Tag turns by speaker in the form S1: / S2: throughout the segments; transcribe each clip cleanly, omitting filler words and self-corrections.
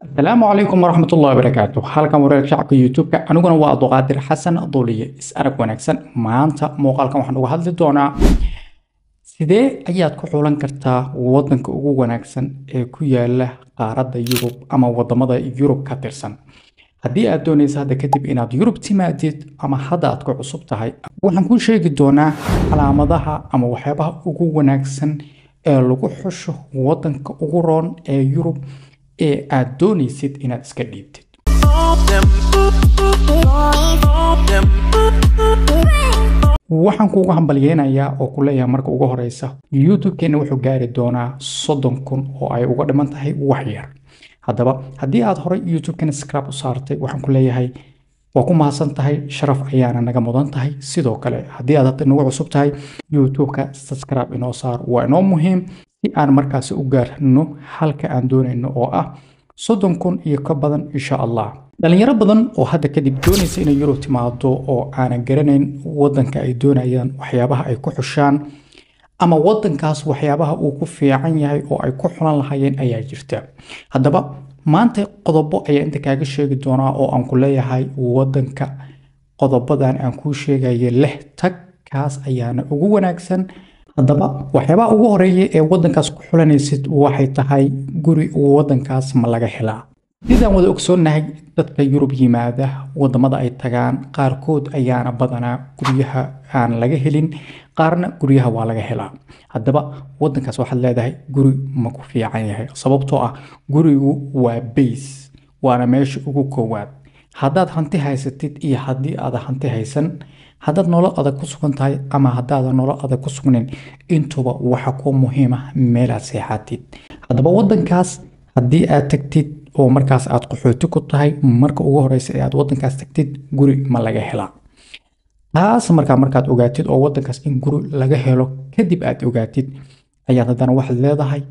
S1: السلام عليكم ورحمة الله وبركاته. halkan wareeg shacabka YouTube-ka aniguna waa Abduqaadir Xasan Duuliye. Is arag wanaagsan. Maanta muuqaalkan waxaan uga hadli doonaa sidee ayaad ku xulan kartaa wadanka ugu wanaagsan ee ku yaala qaaradda Yurub ama wadamada Yurub ka tirsan. Haddii aad doonayso hadda kadib inaad Yurub timaadid ama hadda aad ku cusub tahay, waxaan kuu sheegi doonaa calaamadaha ama waxyaabaha ugu wanaagsan ee lagu xusho wadanka ugu roon ee Yurub ee aad doonaysid inaad iska dhiibtid. waxaan kuugu hambalyeynayaa oo ku leeyahay marka ugu horeysa YouTube-keena wuxuu gaari doonaa 30,000 oo ay uga dhiman tahay wax yar. haddaba haddii aad horey YouTube-keena subscribe u saartay, waxaan ku leeyahay waa ku mahadsan tahay, sharaf ayaana naga mudan tahay. sidoo kale haddii aad hadda nagu cusub tahay, YouTube-ka subscribe inoo saar, waa inoo muhiim si aan markaas u gaarno halka aan doonayno oo ah 30,000 iyo ka badan insha Allah. dhalinyaro badan oo hadda kadib doonaysa inay Yurub timaado oo aanan garanayn wadanka ay doonayaan, waxyaabaha ay ku xushaan ama wadankaas waxyaabaha uu ku fiican yahay oo ay ku xulan lahaayeen ayaa jirta. haddaba maanta qodobo ayaa inta kaaga sheegi doonaa oo aan ku leeyahay wadanka qodobadan aan kuu sheegayo leh tag kaas ayaana ugu wanaagsan. haddaba waxyaabaha ugu horeeya ee wadankaas ku xulanaysid waxay tahay guri wadankaas ma laga helaa. sidaan wada ogsoonnahay, dadka Yurub yimaada wadamada ay tagaan qaarkood ayaana badanaa guryaha aan laga helin, qaarna guryaha waa laga helaa. haddaba wadankaas waxaad leedahay guri ma ku fiican yahay, sababtoo ah gurigu waa base, waana meesha ugu koowaad. haddaad hanti haysatid iyo haddii aad hanti haysan, haddaad nolol adag ku sugan tahay ama haddaadan nolol adag ku sugnayn, intuba waxa ku muhiima meelaad seexatid. haddaba wadankaas haddii aad tagtid oo markaas aad qaxooti ku tahay, marka ugu horeysa ee aad wadankaas tagtid guri ma laga helaa. taas markaad ogaatid oo wadankaas in guri laga helo kadib aad ogaatid, ayaad haddana waxaad leedahay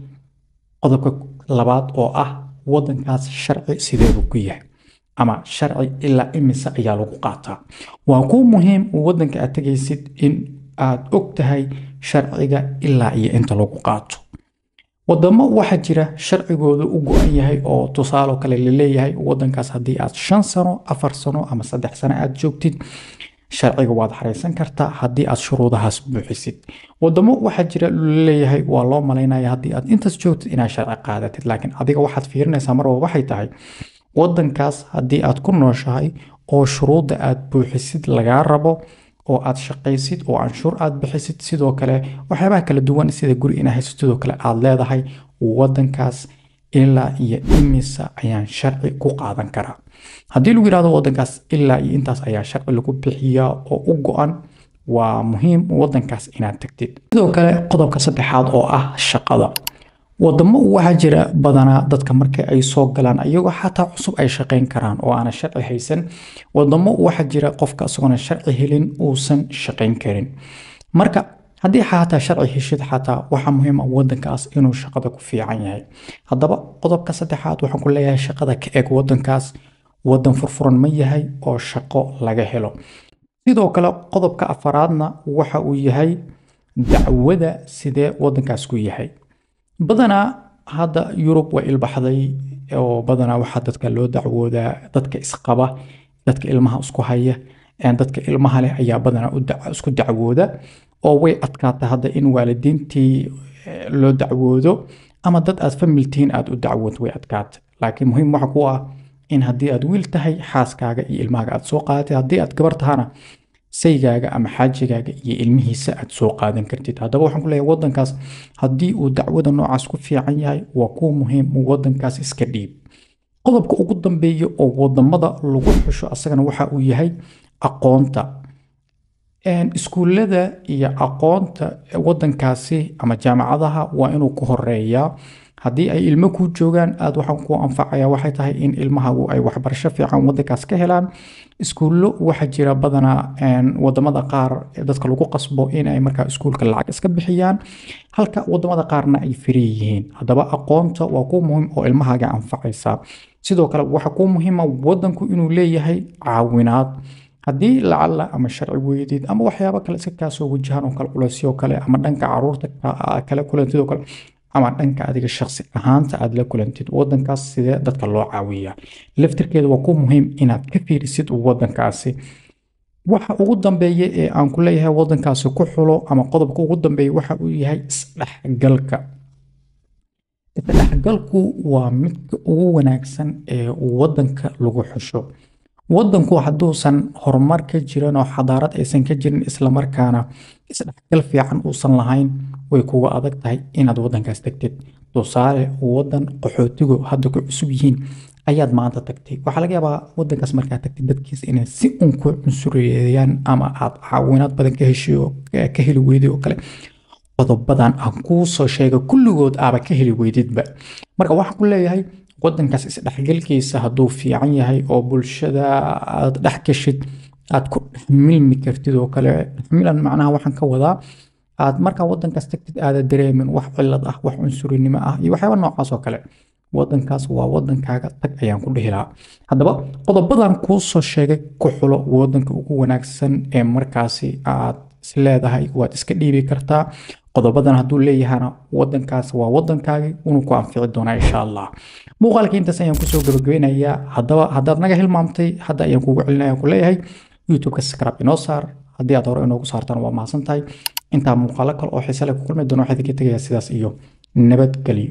S1: qodobka labaad oo ah wadankaas sharci sideedu ku yahay ama sharci ilaa imisa ayaa lagu qaataa. waa ku muhiim wadanka aad tagaysid in aad og tahay sharciga ilaa iyo inta lagu qaato. wadamo waxaa jira sharcigooda u go'an yahay oo tusaale kale la leeyahay wadankaas haddii aad 5 sano 4 sano ama 3 sano aad joogtid, sharciga waad xareysan kartaa haddii aad shuruudahaas buuxisid. wadamo waxaa jira la leeyahay waa loo malaynayaa haddii aad intaas joogtid inaad sharci qaadatid, laakiin adiga waxaad fiirinaysaa marwalba waxay tahay wadankaas haddii aad ku nooshahay oo shuruudda aad buuxisid lagaa rabo oo aad shaqaysid oo canshuur aad bixisid, sidoo kale waxyaabaha kala duwan sida guri inaad haysid, sidoo kale aad leedahay wadankaas ilaa iyo imisa ayaan sharci ku qaadan karaa. haddii lagu yiraahdo wadankaas ilaa iyo intaas ayaa sharci lagu bixiyaa oo u go'an, waa muhiim wadankaas inaad tagtid. sidoo kale qodobka saddexaad oo ah shaqada. wadamo waxaa jira badanaa dadka marka ay soo galaan ayagoo xataa cusub ay shaqayn karaan oo aan sharci haysan. wadamo waxaa jira qofka asagoon sharci helin uusan shaqayn karin. marka haddii xataa sharci heshid, xataa waxa muhiim ah wadankaas inuu shaqada ku fiican yahay. haddaba qodobka saddexaad waxaan ku leeyahay shaqada ka eeg wadankaas wadan furfuran ma yahay oo shaqo laga helo. sidoo kale qodobka afaraadna waxa uu yahay dacwada sidee wadankaas ku yahay. badanaa hadda Yurub way ilbaxday oo badanaa waxaa dadka loo dacwoodaa dadka isqaba, dadka ilmaha isku haya, dadka ilmaha leh ayaa badanaa isku dacwooda oo way adkaata hadda in waalidiintii loo dacwoodo ama dad aad familtiin aad u dacwood way adkaata. laakiin muhiim waxa ku ah in haddii aad wiil tahay xaaskaaga iyo ilmahaaga aad soo qaadatid, haddii aad gabar tahana saygaaga ama xaajigaaga iyo ilmihiisa aad soo qaadan kartid. haddaba waxaan ku leeyahay wadankaas haddii uu dacwada noocaas ku fiican yahay, waa ku muhiim wadankaas iska dhiib. qodobka ugu dambeeya oo wadamada lagu xusho asagana waxa uu yahay aqoonta. iskuulada iyo aqoonta wadankaasi ama jaamacadaha waa inuu ku horeeyaa. haddii ay ilmo ku joogaan aad waxaan ku anfacaya waxay tahay in ilmahagu ay waxbarasho fiican wadankaas ka helaan. iskuulo waxaa jira badanaa wadamada qaar dadka lagu qasbo in ay markaa iskuulka lacag iska bixiyaan, halka wadamada qaarna ay free yihiin. haddaba aqoonta waa ku muhiim oo ilmahaaga anfacaysa. sidoo kale waxa ku muhiima wadanku inuu leeyahay caawinaad. haddii lacala ama sharci weydid ama waxyaabo kale iska kaasoo wajahan oo kale culaysyo kale ama dhanka caruurta kale kulantidoo kale ama dhanka adiga shakhsi ahaanta aad la kulantid wadankaas sidee dadka loo caawiyaa laftirkeeda waa ku muhiim inaad ka fiirisid wadankaasi waxa ugu dambeeya ee aan ku leeyahay wadankaasi ku xulo ama qodobka ugu dambeeya waxa uu yahay isdhexgalka isdhexgalku waa midka ugu wanaagsan ee wadanka lagu xusho wadanku hadduusan horumar ka jirin oo xadaarad aysan ka jirin isla markaana isdhexgal fiican uusan lahayn way kugu adag tahay inaad wadankaas tagtid tusaale wadan qaxootigu hadda ku cusub yihiin ayaad maanta tagtay waxaa laga yaabaa wadankaas markaad tagtid dadkiisa inay si un ku cunsureeyaan ama aad caawinaad badan ka heshiyo ka heli weyday oo kale qodobadan aan kuu soo sheegay kulligood aaba ka heli weydidba marka waxaan ku leeyahay wadankaas isdhexgalkiisa hadduu fiican yahay oo bulshada aad dhex gashid aad ku dhex milmi kartid oo kale milan macnaha waxaan ka wadaa aad markaa wadankaas tagtid aada dareemin wax cilad ah wax cunsurinimo ah iyo waxyaaba noocaas oo kale wadankaas waa wadankaaga tag ayaan ku dhihi lahaa haddaba qodobadan kuu soo sheegay ku xulo wadanka ugu wanaagsan ee markaasi aad isleedahay waad iska dhiibi kartaa qodobadan hadduu leeyahana wadankaas waa wadankaagii inuu ku anfici doonaa insha allah muuqaalkii intaas ayaan kusoo gabagabeynayaa haddaba haddaad naga hilmaamtay hadda ayaan kugu celinaya ku leeyahay youtube-ka subscribe inoo saar haddii aad hore inoogu saartaan waa mahadsan tahay intaa muuqaalo kale oo xiise leh ku kulmi doono waxaa idinka tegayaa sidaas iyo nabadgelyo